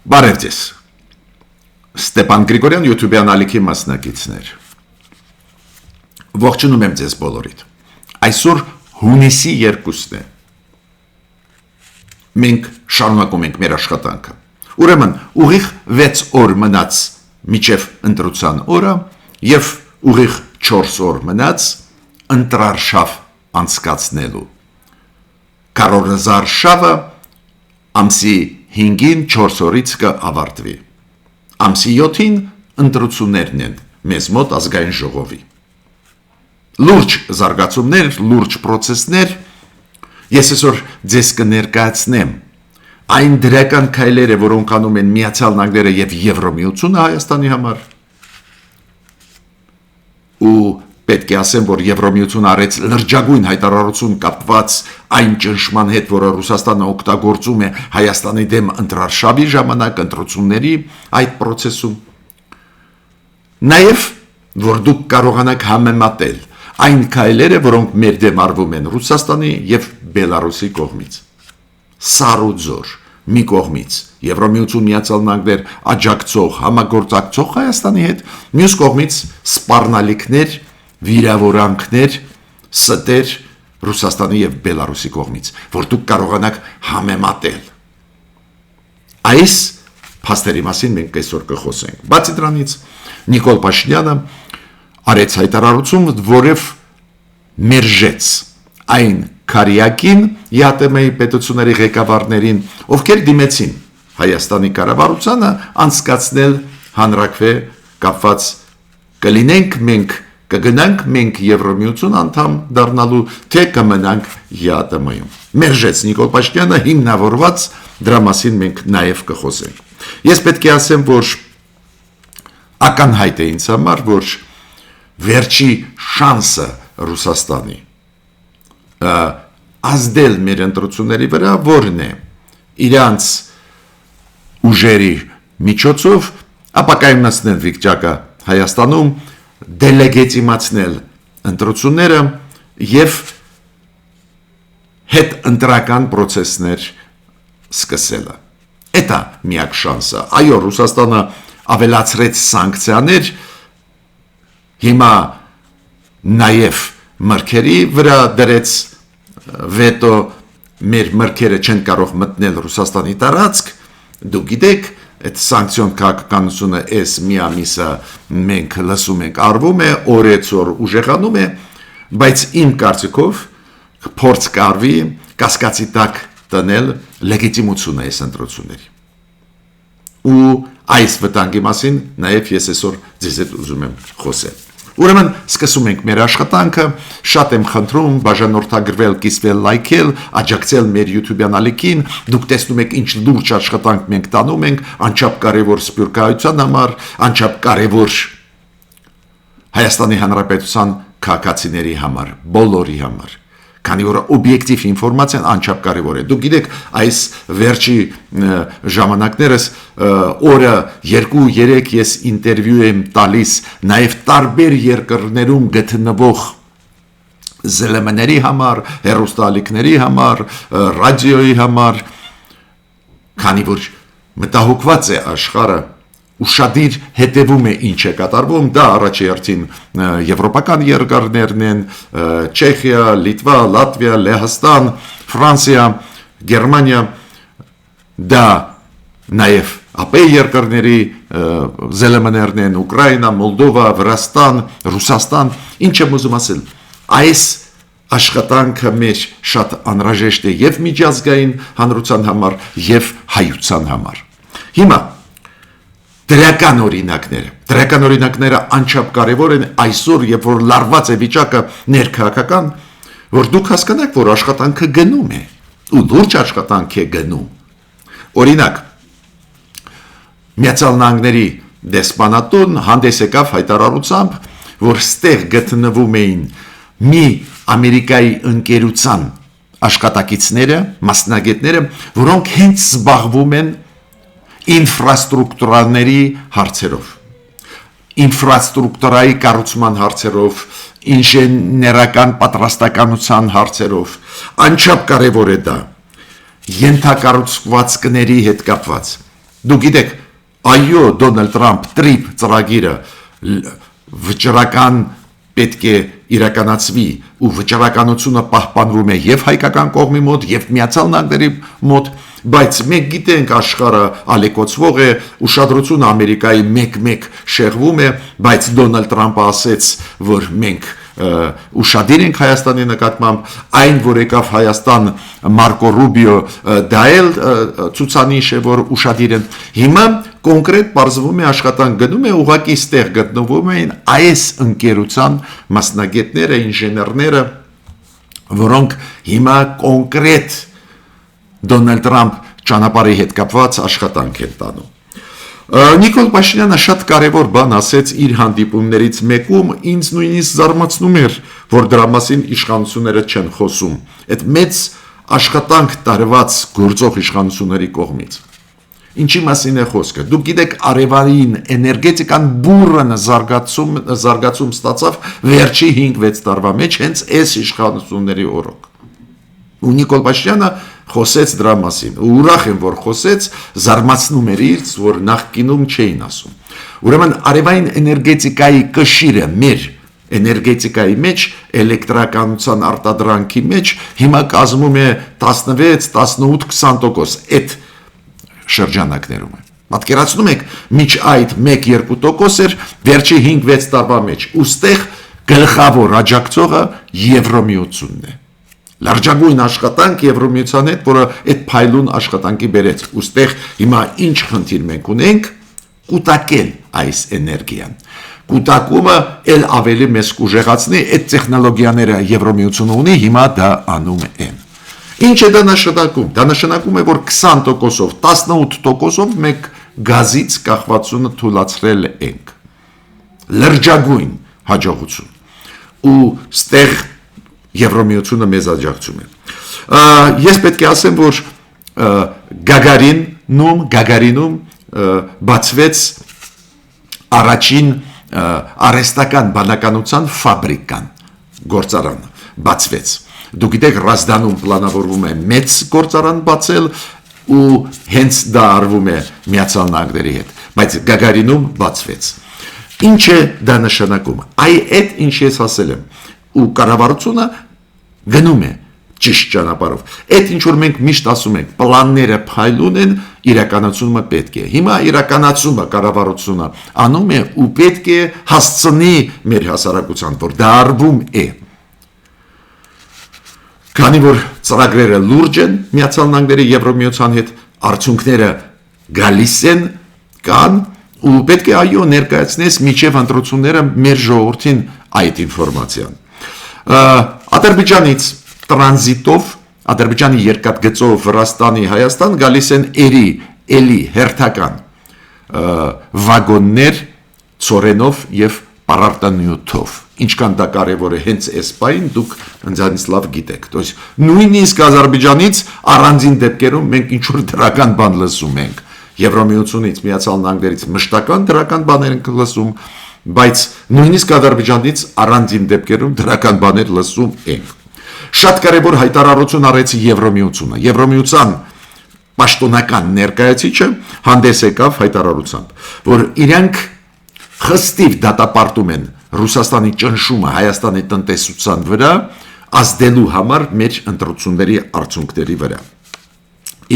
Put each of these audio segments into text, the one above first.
Բարև ձեզ, Ստեփան Գրիգորյան YouTube-յան ալիքի մասնակիցներ, ողջունում եմ ձեզ բոլորիդ, այսօր հունիսի 2-ն է, մենք շարունակում ենք մեր աշխատանքը, ուրեմն ուղիղ 6 օր մնաց մինչև ընտրության օրը և ուղիղ 4 օր մնաց ընտրարշավ անցկացնելու, Կարորազար շավը ամսի 5-ին 4 օրից կավարտվի, ամսի 7-ին ընտրություններն են մեզ մոտ ազգային ժողովի, լուրջ զարգացումներ, լուրջ պրոցեսներ, ես այսօր ձեզ կներկայացնեմ այն դրական քայլերը, որոնք անում են Միացյալ Նահանգները և Եվրամիությունը Հայաստանի համար, ու պետք է ասեմ, որ Եվրամիությունը արեց լրջագույն հայտարարություն կապված այն ճնշման հետ, որը Ռուսաստանը օգտագործում է Հայաստանի դեմ ընտրարշավի ժամանակ ընտրությունների այդ պրոցեսում, նաև որ դուք կարողանաք համեմատել այն քայլերը, որոնք մեր դեմ արվում են Ռուսաստանի և Բելարուսի կողմից, սառուձոր մի կողմից Եվրամիություն Միացյալ Նահանգներ աջակցող, համագործակցող Հայաստանի հետ, մյուս կողմից սպառնալիքներ, վիրավորանքներ, ստեր Ռուսաստանի և Բելարուսի կողմից, որ դուք կարողանաք համեմատել։ Այս փաստերի մասին մենք այսօր կխոսենք։ Բացի դրանից, Նիկոլ Փաշինյանը արեց հայտարարություն, որով մերժեց այն քարյակին ԵԱՏՄ-ի պետությունների ղեկավարներին, ովքեր դիմեցին Հայաստանի կառավարությանը անցկացնել հանրաքվե կապված կլինենք մենք, կգնանք մենք Եվրամիություն անդամ դառնալու, թե կմնանք ԵԱՏՄ-ում։ Մերժեց Նիկոլ Փաշինյանը, հիմնավորված դրա մասին մենք նաև կխոսենք։ Ես պետք է ասեմ, որ ակնհայտ է ինձ համար, որ վերջի շանսը Ռուսաստանի ազդել մեր ընտրությունների վրա որն է իրանց ուժերի միջոցով ապակայունացնել վիճակը Հայաստանում, դելեգիտիմացնել ընտրությունները և հետ ընտրական պրոցեսներ սկսելը։ Էտա միակ շանսը։ Այո, Ռուսաստանը ավելացրեց սանկցիաներ, հիմա նաև մրգերի վրա դրեց վետո, մեր մրգերը չեն կարող մտնել Ռուսաստանի տարածք, դուք գիտեք, այդ սանկցիոն քաղաքականությունը այս մի ամիսը մենք լսում ենք արվում է, օրեցօր ուժեղանում է, բայց իմ կարծիքով փորձ կարվի կասկածի տակ տնել լեգիտիմությունը այս ընտրությունների։ Ու այս վտանգի մասին նաև ես այսօր ձեզ հետ ուզում եմ խոսել։ Ուրեմն սկսում ենք մեր աշխատանքը, շատ եմ խնդրում բաժանորդագրվել, կիսվել, լայքել, աջակցել մեր YouTube-յան ալիքին, դուք տեսնում եք ինչ լուրջ աշխատանք մենք տանում ենք, անչափ կարևոր սփյուռքահայության համար, անչափ կարևոր Հայաստանի Հանրապետության քաղաքացիների համար, բոլորի համար, քանի որ օբյեկտիվ ինֆորմացիան անչափ կարևոր է։ Դուք գիտեք, այս վերջի ժամանակներս օրը 2-3 ես ինտերվյու եմ տալիս նաև տարբեր երկրներում գտնվող ԶԼՄ-ների համար, հեռուստաալիքների համար, ռադիոյի համար, քանի որ մտահոգված է աշխարհը, ուշադիր հետևում է ինչ է կատարվում, դա առաջի հերթին եվրոպական երկրներն են, Չեխիա, Լիտվա, Լատվիա, Լեհաստան, Ֆրանսիա, Գերմանիա, դա նաև ԱՊ երկրների ԶԼՄ-ներն են, Ուկրաինա, Մոլդովա, Վրաստան, Ռուսաստան, ինչ եմ ուզում ասել, այս աշխատանքը մեր շատ անհրաժեշտ է և միջազգային հանրության համար, և հայության համար։ Հիմա դրական օրինակները անչափ կարևոր են այսօր, երբ որ լարված է վիճակը ներքաղաքական, որ դուք հասկանաք, որ աշխատանքը գնում է, ու լուրջ աշխատանք է գնում։ Օրինակ, Միացյալ Նահանգների դեսպանատուն հանդես եկավ հայտարարությամբ, որ ստեղ գտնվում էին մի Ամերիկայի ընկերության աշխատակիցները, մասնագետները, որոնք հենց զբաղվում են ինֆրաստրուկտուրաների հարցերով, ինֆրաստրուկտուրայի կառուցման հարցերով, ինժեներական պատրաստականության հարցերով, անչափ կարևոր է դա, ենթակառուցվածքների հետ կապված, Դուք գիտեք, այո, Դոնալդ Տրամփ տրիփ ծրագիրը վճռական պետք է իրականացվի ու վճռականությունը պահպանվում է եւ հայկական կողմի մոտ եւ Միացյալ Նահանգների մոտ, բայց մենք գիտենք աշխարհը ալեկոծվող է, ուշադրությունը Ամերիկայի մեկ-մեկ շեղվում է, բայց Դոնալդ Տրամփը ասեց, որ մենք ուշադիր ենք Հայաստանի նկատմամբ, այն որ եկավ Հայաստան Մարկո Ռուբիո դա էլ ցուցանիշ է, որ ուշադիր են։ Հիմա կոնկրետ բարձվում է աշխատանք գնում է, ուղղակի ստեղ գտնվում են այս ընկերության մասնագետները, ինժեներները, որոնք հիմա կոնկրետ Դոնալդ Տրամփ ճանապարհի հետ կապված աշխատանք են տանում։ Նիկոլ Փաշինյանը շատ կարևոր բան ասեց իր հանդիպումներից մեկում, ինձ նույնիսկ զարմացնում էր, որ դրա մասին իշխանությունները չեն խոսում, այդ մեծ աշխատանք տարված գործող իշխանությունների կողմից։ Ինչի մասին է խոսքը։ Դուք գիտեք, արևային էներգետիկան բուրըն զարգացում ստացավ վերջի 5-6 տարվա մեջ հենց այս իշխանությունների օրոք։ Ու Նիկոլ Փաշինյանը խոսեց դրա մասին, ու ուրախ եմ, որ խոսեց, զարմացնում էր ինձ, որ նախկինում չէին ասում։ Ուրեմն արևային էներգետիկայի կշիռը մեր էներգետիկայի մեջ, էլեկտրականության արտադրանքի մեջ հիմա կազմում է 16-18-20%, այդ շրջանակներում է։ Պատկերացնում եք, միջ այդ 1-2% էր վերջի 5-6 տարվա մեջ, ուստեղ գլխավոր աջակցողը Եվրոմիությունն է։ Լրջագույն աշխատանք Եվրոմիության հետ, որը այդ փայլուն աշխատանքի բերեց։ Ուստեղ հիմա ինչ խնդիր մենք ունենք, կուտակել այս էներգիան։ Կուտակումը էլ ավելի մեծ կուժեղացնի, այդ տեխնոլոգիաները Եվրոմիությունը ունի, հիմա դա անում են։ Ինչ է դա նշանակում։ Դա նշանակում է, որ 20%-ով, 18%-ով մենք գազից կախվածությունը թույլատրել ենք։ Լրջագույն հաջողություն։ Ու ստեղ Եվրոմիությունը մեզ աջակցում է։ Ես պետք է ասեմ, որ Գագարինում բացվեց առաջին արհեստական բանականության ֆաբրիկան, գործարան բացվեց։ Դուք գիտեք, Ռազդանում պլանավորվում է մեծ գործարան բացել ու հենց դա արվում է Միացյալ Նահանգների հետ, բայց Գագարինում բացվեց։ Ինչ է դա նշանակում։ Այդ ինչ ես ասել եմ, ու կառավարությունը գնում է ճիշտ ճանապարհով։ Այդ ինչ որ մենք միշտ ասում ենք, պլանները փայլուն են, իրականացումը պետք է։ Հիմա իրականացումը կառավարությունը անում է ու պետք է հասցնի մեր հասարակության, որ դա արվում է։ Քանի որ ծրագրերը լուրջ են Միացյալ Նահանգների Եվրոմիության հետ, արդյունքները գալիս են, կան ու պետք է այո ներկայացնես միջև ընտրությունները մեր ժողովրդին այդ ինֆորմացիան։ Ադրբեջանից տրանզիտով, Ադրբեջանի երկաթգծով Վրաստանի, Հայաստան գալիս են էլի հերթական վագոններ ծորենով եւ պարարտանյութով։ Ինչքան դա կարևոր է հենց այս պայն դուք ինձանից լավ գիտեք։ То есть նույնիսկ Ադրբեջանից առանձին դեպքերում մենք ինչ որ դրական բան լսում ենք։ Եվրոմիությունից, Միացյալ Նահանգներից մշտական դրական բաներ ենք լսում, բայց նույնիսկ Ադրբեջանից առանձին դեպքերում դրական բաներ լսում ենք։ Շատ կարևոր հայտարարություն արեց Եվրոմիությունը։ Եվրոմիության պաշտոնական ներկայացուցիչը հանդես եկավ հայտարարությամբ, որ իրենք խստիվ դատապարտում են Ռուսաստանի ճնշումը Հայաստանի տնտեսության վրա ազդելու համար մեր ընտրությունների արդյունքների վրա։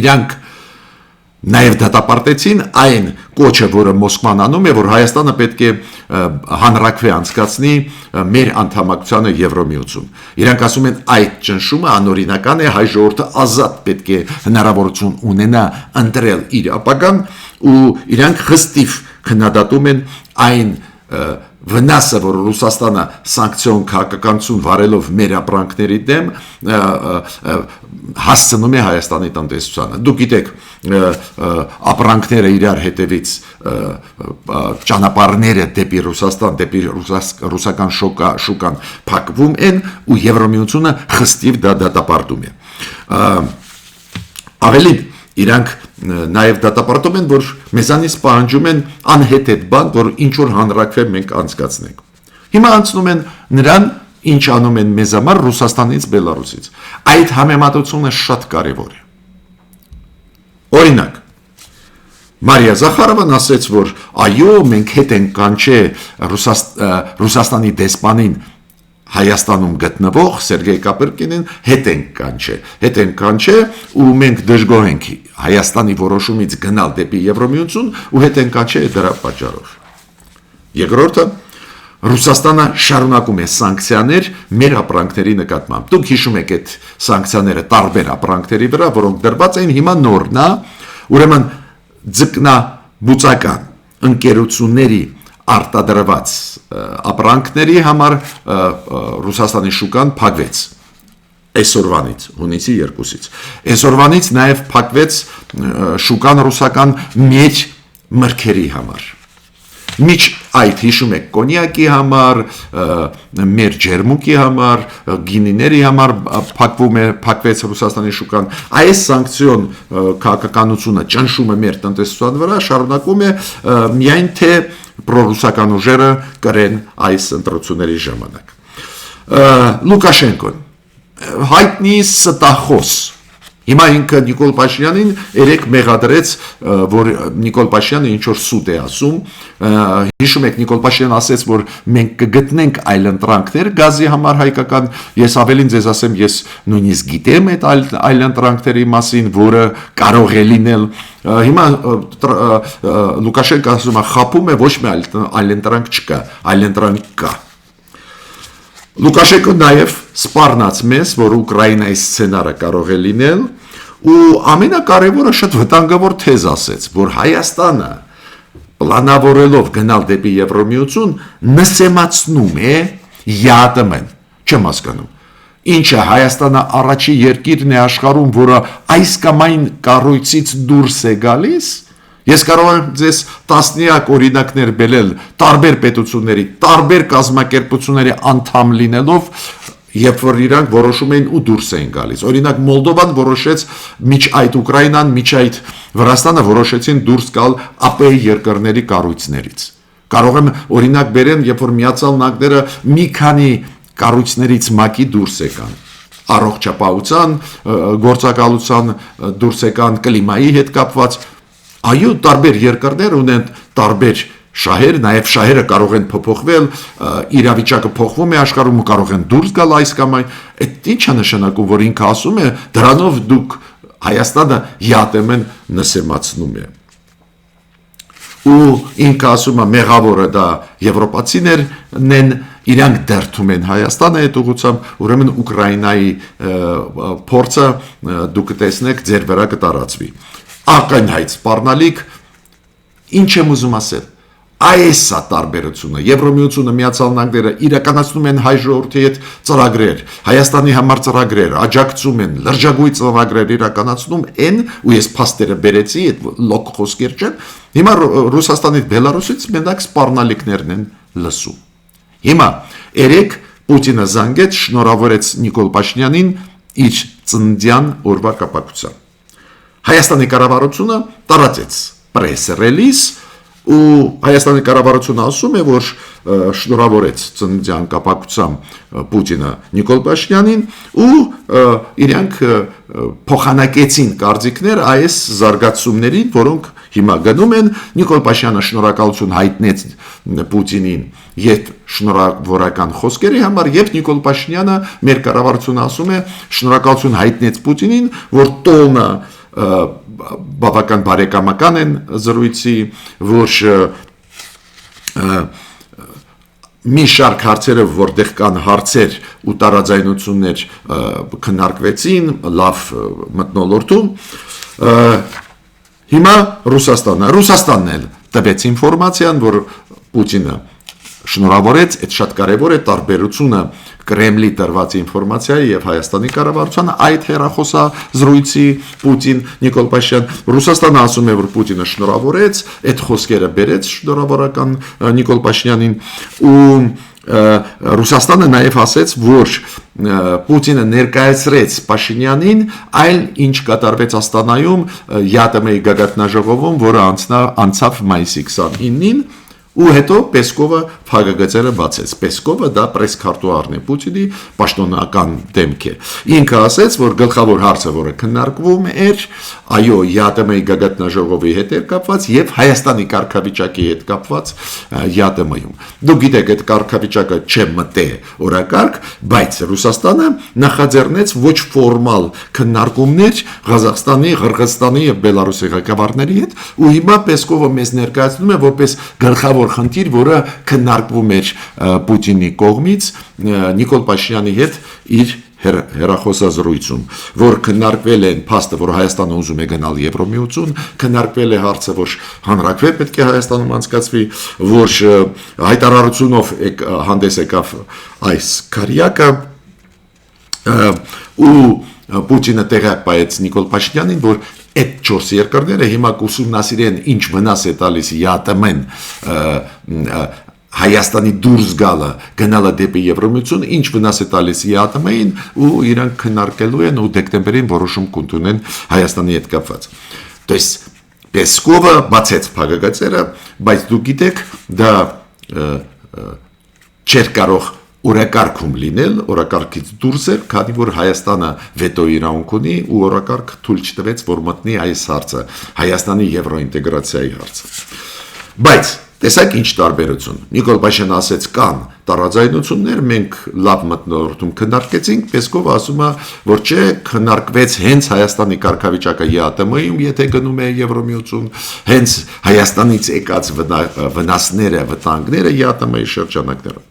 Իրանք նաև դատապարտեցին այն կոչը, որը Մոսկվան անում է, որ Հայաստանը պետք է հանրաքվե անցկացնի մեր անդամակցությանը Եվրոմիություն։ Իրանք ասում են այդ ճնշումը անօրինական է, հայ ժողովուրդը ազատ պետք է հնարավորություն ունենա ընտրել իր ապագան ու իրանք խստիվ քննադատում են այն վնասը, որ Ռուսաստանը սանկցիոն քաղաքականություն վարելով մեր ապրանքների դեմ հասցնում է Հայաստանի տնտեսությանը։ Դուք գիտեք, ապրանքները իրար հետևից ճանապարհները դեպի Ռուսաստան, դեպի ռուսական շուկան փակվում են ու Եվրոմիությունը խստիվ դա դատապարտում է։ Ավելին իրանք նաև դատապարտում են, որ մեզանից պահանջում են անհետ բան, որ ինչ որ հանրաքվե մենք անցկացնենք։ Հիմա անցնում են նրան, ինչ անում են մեզ համար Ռուսաստանից, Բելարուսից։ Այդ համեմատությունը շատ կարևոր է։ Օրինակ, Մարիա Զախարովան ասաց, որ այո, մենք հետ ենք կանչե Ռուսաստանի դեսպանին Հայաստանում գտնվող Սերգեյ Կապրկինին հետ ենք կանչե ու մենք դժգոհ ենք Հայաստանի որոշումից գնալ դեպի Եվրոմիություն ու հետ ենք կանչե դրա պատճառով։ Երկրորդը Ռուսաստանը շարունակում է սանկցիաներ մեր ապրանքների նկատմամբ։ Դուք հիշում եք այդ սանկցիաները տարբեր ապրանքների վրա, որոնք դրված էին, հիմա նորն է, ուրեմն ձկնաբուծական ընկերությունների արտադրված ապրանքների համար Ռուսաստանի շուկան փակվեց այսօրվանից, հունիսի 2-ից։ Այսօրվանից նաև փակվեց շուկան ռուսական մեծ մրգերի համար։ Միջ այդ հիշում եք կոնյակի համար, մեր ջերմուկի համար, գինիների համար փակվեց Ռուսաստանի շուկան։ Այս սանկցիոն քաղաքականությունը ճնշումը մեր տնտեսության վրա շարունակում է միայն թե պրոռուսական ուժերը կրեն այս ընտրությունների ժամանակ։ Լուկաշենկոն հայտնի ստախոս Հիմա ինքը Նիկոլ Փաշինյանին երեք մեղադրեց, որ Նիկոլ Փաշինյանը ինչ որ սուտ է ասում, հիշում եք Նիկոլ Փաշինյանը ասաց, որ մենք կգտնենք այլընտրանքներ գազի համար հայկական, ես ավելին ձեզ ասեմ, ես նույնիսկ գիտեմ այդ այլընտրանքների մասին, որը կարող է լինել, հիմա Լուկաշենկոն ասում է, խաբում է, ոչ մի այլընտրանք չկա, այլընտրանք կա։ Լուկաշենկոն նաև սպառնաց մեզ, որ Ուկրաինայի սցենարը կարող է լինել ու ամենակարևորը շատ վտանգավոր թեզ ասեց, որ Հայաստանը պլանավորելով գնալ դեպի Եվրոմիություն նսեմացնում է ԵԱՏՄ-ն, չեմ հասկանում։ Ինչը Հայաստանը առաջի երկիրն է աշխարհում, որը այս կամ այն կառույցից դուրս է գալիս։ Ես կարող եմ ձեզ տասնյակ օրինակներ բերել տարբեր պետությունների, տարբեր կազմակերպությունների անդամ լինելով, երբ որ իրանք որոշում էին ու դուրս էին գալիս։ Օրինակ Մոլդովան որոշեց միջ այդ Ուկրաինան, միջ այդ Վրաստանը որոշեցին դուրս գալ ԱՊ երկրների կառույցներից։ Կարող եմ օրինակ բերեմ, երբ որ Միացյալ Նահանգները մի քանի կառույցներից մակի դուրս եկան։ Առողջապահության, գործակալության դուրս եկան, կլիմայի հետ կապված Այո, տարբեր երկրներ ունեն տարբեր շահեր, նաև շահերը կարող են փոփոխվել, իրավիճակը փոխվում է աշխարհում ու կարող են դուրս գալ այս կամ այն։ Այդ ի՞նչ է նշանակում, որ ինքը ասում է, դրանով դուք Հայաստանը ԵԱՏՄ-ն նսեմացնում է։ Ու ինքը ասում է, մեղավորը դա եվրոպացիներն են, իրանք դերթում են Հայաստանը այդ ուղղությամբ, ուրեմն Ուկրաինայի փորձը դուք կտեսնեք ձեր վրա կտարածվի։ Ակնհայտ սպառնալիք, ինչ եմ ուզում ասել, այս է տարբերությունը, Եվրոմիությունը Միացյալ Նահանգները իրականացնում են հայ ժողովրդի հետ ծրագրեր, Հայաստանի համար ծրագրեր, աջակցում են, լրջագույն ծրագրեր իրականացնում են, ու ես փաստերը բերեցի, այդ լոկ խոսքեր չեն, հիմա Ռուսաստանից, Բելարուսից մենակ սպառնալիքներն են լսում։ Հիմա երեք Պուտինը զանգեց, շնորհավորեց Նիկոլ Փաշինյանին իր ծննդյան օրվա կապակցությամբ։ Հայաստանի կառավարությունը տարածեց պրես ռելիզ ու Հայաստանի կառավարությունը ասում է, որ շնորհավորեց ծննդյան կապակցությամբ Պուտինը Նիկոլ Փաշինյանին ու իրանք փոխանակեցին կարծիքներ այս զարգացումներին, որոնք հիմա գնում են։ Նիկոլ Փաշինյանը շնորհակալություն հայտնեց Պուտինին եւ շնորհավորական խոսքերի համար, եւ Նիկոլ Փաշինյանը մեր կառավարությունը ասում է շնորհակալություն հայտնեց Պուտինին, որ տոնը բավական բարեկամական են զրույցի, որ մի շարք հարցերը, որտեղ կան հարցեր ու տարաձայնություններ քննարկվեցին, լավ մթնոլորտում։ Հիմա Ռուսաստանն էլ տվեց ինֆորմացիան, որ Պուտինը շնորհավորեց, այդ շատ կարևոր է տարբերությունը Կրեմլի տրված ինֆորմացիայի եւ Հայաստանի կառավարության այդ հերախոսազրույցի Պուտին Նիկոլ Փաշինյան Ռուսաստանը ասում է, որ Պուտինը շնորհավորեց, այդ խոսքերը բերեց շնորհավորական Նիկոլ Փաշինյանին ու Ռուսաստանը նաև ասեց, որ Պուտինը ներկայացրեց Փաշինյանին, այլ ինչ կատարվեց Աստանայում ԵԱՏՄ-ի գագաթնաժողովում, որը անցավ մայիսի 29-ին ու հետո Պեսկովը փակագծերը բացեց։ Պեսկովը դա պրեսկարտուարն է Պուտինի պաշտոնական դեմք է։ Ինքը ասաց, որ գլխավոր հարցը, որը քննարկվում էր, այո, ԵԱՏՄ-ի գագաթնաժողովի հետ էր կապված եւ Հայաստանի կարգավիճակի հետ կապված ԵԱՏՄ-ում։ Դուք գիտեք, այդ կարգավիճակը չմտե օրակարգ, բայց Ռուսաստանը նախաձեռնեց ոչ ֆորմալ քննարկումներ Ղազախստանի, Ղրղզստանի եւ Բելարուսի ղեկավարների հետ, ու հիմա Պեսկովը մեզ ներկայացնում է որպես գլխավոր խնդիր, որը քննարկվում էր Պուտինի կողմից Նիկոլ Փաշինյանի հետ իր հեռախոսազրույցում, որ քննարկվել են փաստը, որ Հայաստանը ուզում է գնալ Եվրոմիություն, քննարկվել է հարցը, որ հանրաքվե պետք է Հայաստանում անցկացվի, որ հայտարարությունով հանդես եկավ այս քարյակը, ու Պուտինը տեղակայեց Նիկոլ Փաշինյանին, որ այդ 4 երկրները հիմա կուսումնասիրեն ինչ վնաս է տալիս ԵԱՏՄ-ն Հայաստանի դուրս գալը, գնալը դեպի Եվրոմիություն, ինչ վնաս է տալիս ԵԱՏՄ-ին, ու իրանք քննարկելու են ու դեկտեմբերին որոշում կընդունեն Հայաստանի հետ կապված։ То есть Պեսկովը բացեց փակագծերը, բայց դուք գիտեք, դա չէր կարող օրակարգում լինել, օրակարգից դուրս էր, քանի որ Հայաստանը վետո իրավունք ունի ու օրակարգ թույլ չտվեց, որ մտնի այս հարցը, Հայաստանի եվրոինտեգրացիայի հարցը։ Բայց տեսեք ինչ տարբերություն։ Նիկոլ Փաշինյանը ասեց կան տարաձայնություններ, մենք լավ մթնոլորտում քննարկեցինք, Պեսկովը ասում է, որ չէ, քննարկվեց հենց Հայաստանի կարգավիճակը ԵԱՏՄ-ում, եթե գնում է Եվրոմիություն, հենց Հայաստանից եկած վնասները, վտանգները ԵԱՏՄ-ի շրջանակներում։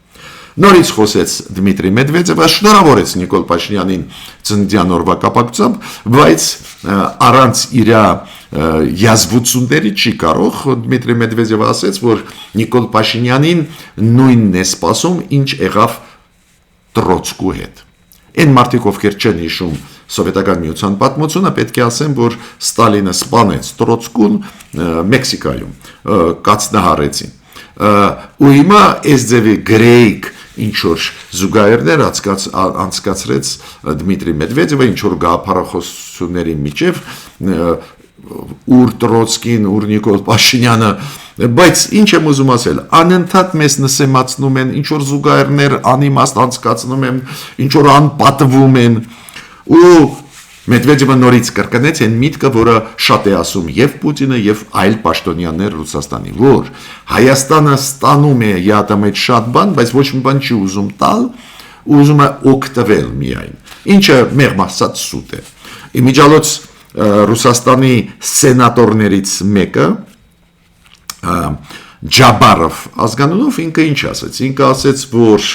Նորից խոսեց Դմիտրի Մեդվեդևը, շնորհավորեց Նիկոլ Փաշինյանին ծննդյան օրվա կապակցությամբ, բայց առանց իր յազվությունների չի կարող։ Դմիտրի Մեդվեդևը ասաց, որ Նիկոլ Փաշինյանին նույնն է սպասում, ինչ եղավ Տրոցկու հետ։ Այն մարդիկ, ովքեր չեն հիշում սովետական միության պատմությունը, պետք է ասեմ, որ Ստալինը սպանեց Տրոցկուն Մեքսիկայում, կացնահարեցին։ Ու հիմա այս ձևի գրեիք ինչ որ զուգահեռներ անցկացրեց Դմիտրի Մեդվեդևը, ինչ որ գաղափարախոսությունների միջև, ուր Տրոցկին, ուր Նիկոլ Փաշինյանը, բայց ինչ եմ ուզում ասել, անընդհատ մեզ նսեմացնում են, ինչ որ զուգահեռներ անիմաստ անցկացնում են, ինչ որ անպատվում են, ու Մեդվեդևը նորից կրկնեց այն միտքը, որը շատ է ասում եւ Պուտինը եւ այլ պաշտոնյաներ Ռուսաստանի, որ Հայաստանը ստանում է ԵԱՏՄ-ից շատ բան, բայց ոչ մի բան չի ուզում տալ, ուզում է օգտվել միայն, ինչը մեղմ ասած սուտ է։ Իմիջիալոց Ռուսաստանի սենատորներից մեկը Ջաբարով ազգանունով ինքը ինչ ասեց, ինքը ասեց, որ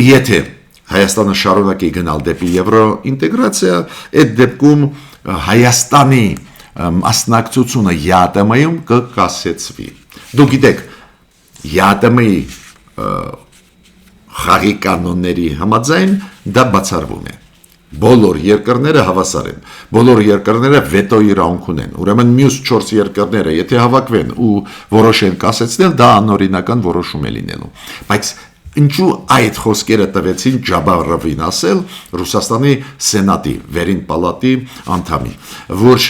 եթե Հայաստանը շարունակի գնալ դեպի եվրոինտեգրացիա, այդ դեպքում Հայաստանի մասնակցությունը ԵԱՏՄ-ում կկասեցվի։ Դուք գիտեք, ԵԱՏՄ-ի խաղի կանոնների համաձայն դա բացառվում է։ Բոլոր երկրները հավասար են, բոլոր երկրները վետո իրավունք ունեն, ուրեմն մյուս 4 երկրները, եթե հավաքվեն ու որոշեն կասեցնել, դա անօրինական որոշում է լինելու։ Բայց ինչու այդ խոսքերը տվեցին Ջաբարովին ասել Ռուսաստանի Սենատի վերին պալատի անդամի, որ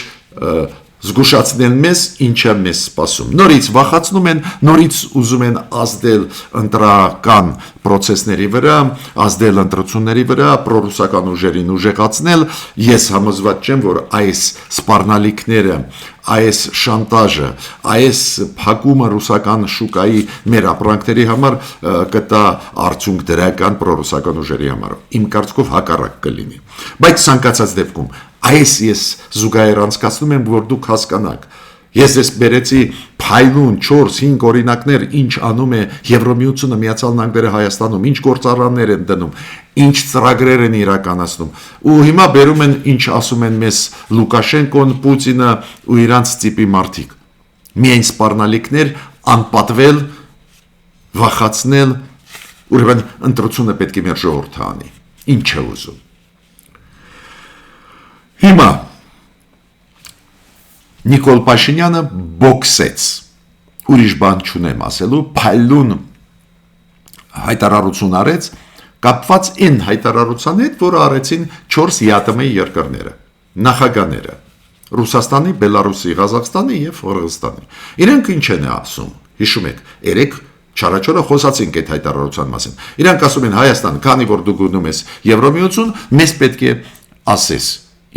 զգուշացնել մեզ, ինչը մեզ սպասում։ Նորից վախացնում են, նորից ուզում են ազդել ընտրական process-ների վրա, ազդել ընտրությունների վրա, պրոռուսական ուժերին ուժեղացնել։ Ես համոզված չեմ, որ այս սպառնալիքները, այս շանտաժը, այս փակումը ռուսական շուկայի մեր ապրանքների համար կտա արդյունք դրական պրոռուսական ուժերի համար։ Իմ կարծիքով հակառակ կլինի։ Բայց ցանկացած դեպքում այս ես զուգահեռ անցկացնում եմ, որ դուք հասկանաք։ Ես ես բերեցի փայլուն 4-5 օրինակներ, ինչ անում է Եվրոմիությունը, Միացյալ Նահանգները Հայաստանում, ինչ գործարաններ են դնում, ինչ ծրագրեր են իրականացնում։ Ու հիմա բերում են, ինչ ասում են մեզ Լուկաշենկոն, Պուտինը ու իրանց տիպի մարդիկ։ Միայն սպառնալիքներ, անպատվել, վախացնել, ուրեմն ընտրությունը պետք է մեր ժողովուրդը անի։ Ինչ է ուզում։ Հիմա Նիկոլ Փաշինյանը բոքսեց, ուրիշ բան չունեմ ասելու, փայլուն հայտարարություն արեց, կապված այն հայտարարության հետ, որը արեցին 4 ԵԱՏՄ-ի երկրները, նախագահները, Ռուսաստանի, Բելարուսի, Ղազախստանի եւ Ղրղզստանի։ Իրենք ինչ են ասում։ հիշում եք, երեք Չարաչորը խոսացինք այդ հայտարարության մասին։ Իրանք ասում են Հայաստան, քանի որ դու գնում ես Եվրոմիություն, մեզ պետք է ասես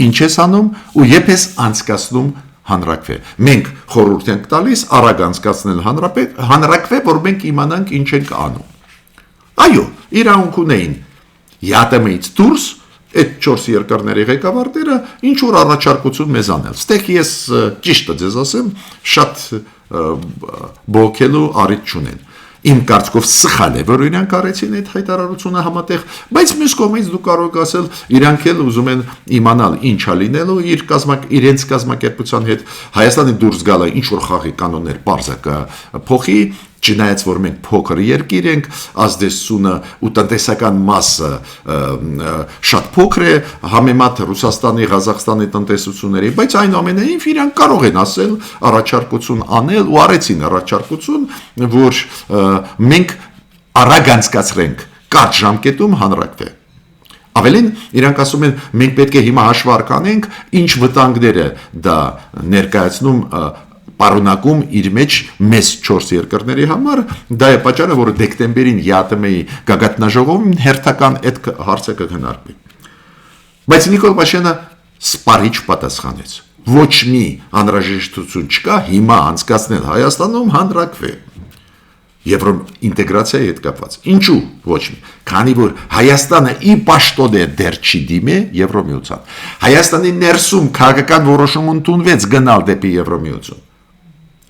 ինչ ես անում ու երբ ես անցկացնում հանրակրվե։ Մենք խորհուրդ ենք տալիս արագ անցկացնել հանրակրվե, որ մենք իմանանք ինչ ենք անում։ Այո, իրանք ունեին ԵԱՏՄ-ից դուրս այդ 4 երկրների ղեկավարները ինչ որ առաջարկություն մեզ անել։ Ստեղ ես ճիշտը ձեզ ասեմ, շատ բողոքելու առիթ չունեն։ Իմ կարծիքով սխալ է, որ իրանք արեցին այդ հայտարարությունը համատեղ, բայց մյուս կողմից դու կարող ես ասել, իրանք էլ ուզում են իմանալ ինչ է լինելու իրենց կազմակերպության հետ Հայաստանի դուրս գալը ինչ որ խաղի կանոններ բարձր կփոխի, չնայած որ մենք փոքր երկիր ենք, ազդեցությունը ու տնտեսական մասը շատ փոքր է համեմատ Ռուսաստանի, Ղազախստանի տնտեսությունների, բայց այնուամենայնիվ իրանք կարող են ասել առաջարկություն անել ու արեցին առաջարկություն, որ մենք արագ անցկացրենք կարճ ժամկետում հանրակրվե։ Ավելին, իրանք ասում են, մենք պետք է հիմա հաշվարկ անենք, ինչ վտանգներ է դա ներկայացնում պարունակում իր մեջ մեծ 4 երկրների համար, դա է պատճառը, որ դեկտեմբերին ԵԱՏՄ-ի գագաթնաժողովում հերթական այդ հարցը կքննարկվի։ Բայց Նիկոլ Փաշինյանը սպառիչ պատասխանեց. ոչ մի անհրաժեշտություն չկա հիմա անցկացնել Հայաստանում հանրակրվե։ Եվրոինտեգրացիայի հետ կապված։ Ինչու ոչ մի։ Քանի որ Հայաստանը ի պաշտոն է դեռ չի դիմե Եվրոմիության։ Հայաստանի ներսում քաղաքական որոշում ընդունվեց գնալ դեպի Եվրոմիություն։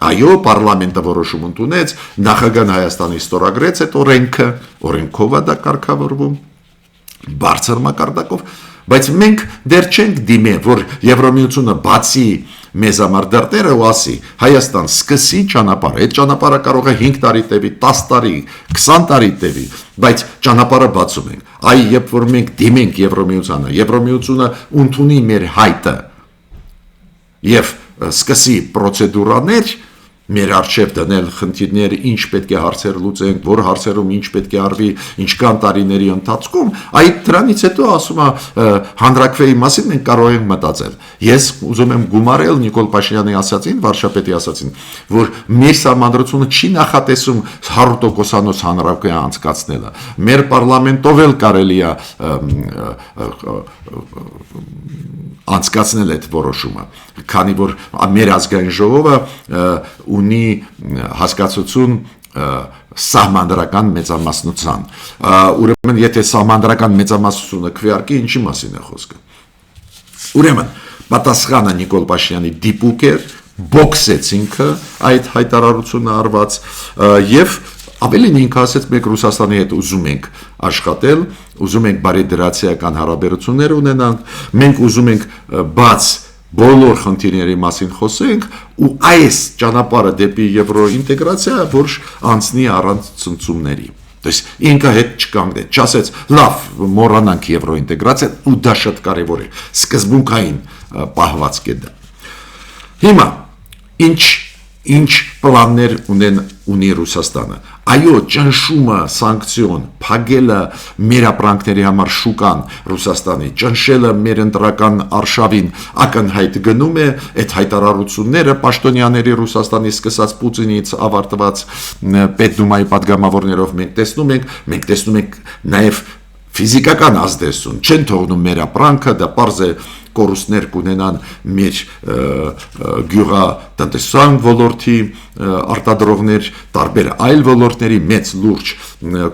Այո, պարլամենտը որոշում ընդունեց, նախագահան Հայաստանի ստորագրեց այդ օրենքով է դա կարգավորվում, բարձր մակարդակով, բայց մենք դեռ չենք դիմել, որ Եվրոմիությունը բացի մեզ համար դրտերը ու ասի, Հայաստան սկսի ճանապարհ, այդ ճանապարհը կարող է 5 տարի տևի, 10 տարի, 20 տարի տևի, բայց ճանապարհը բացում ենք։ Այ երբ որ մենք դիմենք Եվրոմիությանը, Եվրոմիությունը ընդունի մեր հայտը եւ սկսի պրոցեդուրաներ մեր արժև դնել խնդիրներ, ինչ պետք է հարցեր լուծենք, որ հարցերում ինչ պետք է արվի, ինչքան տարիների ընթացքում, այդ դրանից հետո ասում է հանրակրվեի մասին մենք կարող ենք մտածել։ Ես ուզում եմ գումարել Նիկոլ Փաշինյանի ասածին, վարչապետի ասածին, որ մեր սահմանադրությունը չի նախատեսում 100%-անոց հանրակրվե անցկացնելը։ Մեր պարլամենտով էլ կարելի է անցկացնել այդ որոշումը, քանի որ մեր ազգային ժողովը ունի հասկացություն սահմանադրական մեծամասնության։ Ուրեմն, եթե սահմանադրական մեծամասնությունը քվեարկի, ինչի մասին է խոսքը։ Ուրեմն, պատասխանը Նիկոլ Փաշինյանի դիպուկ էր, բոքսեց ինքը այդ հայտարարությունը արված եւ Ավելին ինքը ասեց, մենք Ռուսաստանի հետ ուզում ենք աշխատել, ուզում ենք բարեդրացիական հարաբերություններ ունենանք, մենք ուզում ենք բաց բոլոր խնդիրների մասին խոսենք ու այս ճանապարհը դեպի եվրոինտեգրացիա որ անցնի առանց ցնցումների։ Դες ինքը հետ չկանգնեց, չասեց, լավ, մոռանանք եվրոինտեգրացիան ու դա շատ կարևոր է, սկզբունքային պահվածք է դա։ Հիմա ինչ պլաններ ունի Ռուսաստանը։ Այո, ճնշումը, սանկցիոն, փակելը մեր ապրանքների համար շուկան Ռուսաստանի, ճնշելը մեր ընտրական արշավին ակնհայտ գնում է, այդ հայտարարությունները պաշտոնյաների Ռուսաստանի սկսած Պուտինից ավարտված Պետդումայի падգամավորներով մենք տեսնում ենք նաև ֆիզիկական ազդեցություն, չեն թողնում մեր ապրանքը, դա պարզ է կորուստներ կունենան մեր գյուղատնտեսության ոլորտի արտադրողներ, տարբեր այլ ոլորտների մեծ լուրջ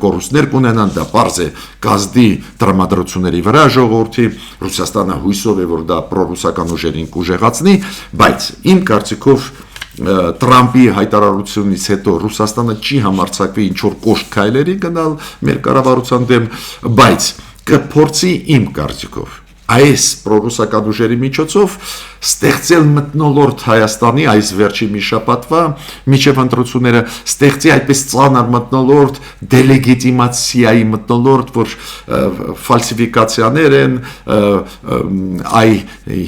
կորուստներ կունենան, դա պարզ է գազդի տրամադրությունների վրա ժողովրդի, Ռուսաստանը հույսով է, որ դա պրոռուսական ուժերին կուժեղացնի, բայց իմ կարծիքով Տրամպի հայտարարությունից հետո Ռուսաստանը չի համարձակվի ինչ-որ կոշտ քայլերի գնալ մեր կառավարության դեմ, բայց կփորձի իմ կարծիքով այս պրոռուսական ուժերի միջոցով ստեղծել մթնոլորտ Հայաստանի այս վերջի մի շաբաթվա միջև ընտրությունները ստեղծի այդպես ծանր մթնոլորտ, դելեգիտիմացիայի մթնոլորտ, որ ֆալսիֆիկացիաներ են,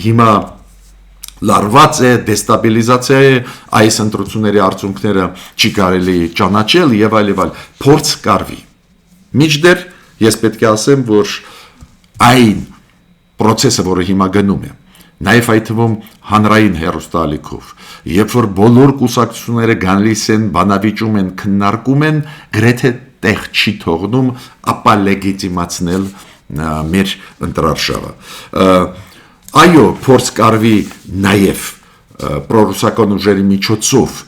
հիմա լարված է, դեստաբիլիզացիա է, այս ընտրությունների արդյունքները չի կարելի ճանաչել եւ այլ, փորձ կարվի։ Միջդեռ ես պետք է ասեմ, որ այն procese, որը հիմա գնում է, նաև այդ թվում հանրային հեռուստաալիքով, երբ որ բոլոր կուսակցությունները գալիս են, բանավիճում են, քննարկում են, գրեթե տեղ չի թողնում ապա լեգիտիմացնել մեր ընտրարշավը։ Այո, փորձ կարվի նաև պրոռուսական ուժերի միջոցով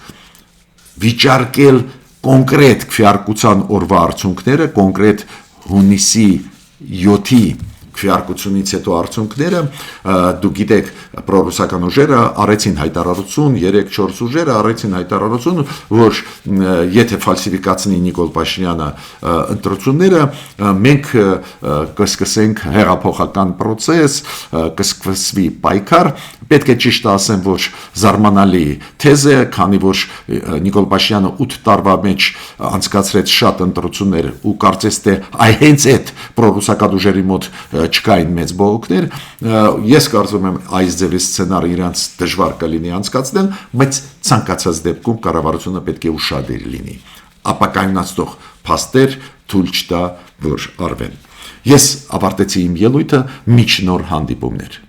վիճարկել կոնկրետ քվեարկության օրվա արդյունքները, կոնկրետ հունիսի 7-ի քվեարկությունից հետո արդյունքները, դուք գիտեք, պրոռուսական ուժերը արեցին հայտարարություն, 3-4 ուժերը արեցին հայտարարություն, որ եթե ֆալսիֆիկացնի Նիկոլ Փաշինյանը ընտրությունները, մենք կսկսենք հեղափոխական process, կսկսվի պայքար, պետք է ճիշտ ասեմ, որ զարմանալի թեզ է, քանի որ Նիկոլ Փաշինյանը 8 տարվա մեջ անցկացրեց շատ ընտրություններ ու կարծես թե հենց այդ պրոռուսական ուժերի մոտ չկային մեծ բողոքներ, ես կարծում եմ այս ձևի սցենարը իրանց դժվար կլինի անցկացնել, բայց ցանկացած դեպքում կառավարությունը պետք է ուշադիր լինի, ապակայունացնող փաստեր թույլ չտա, որ արվեն։ Ես ավարտեցի իմ ելույթը, մինչ նոր հանդիպումներ։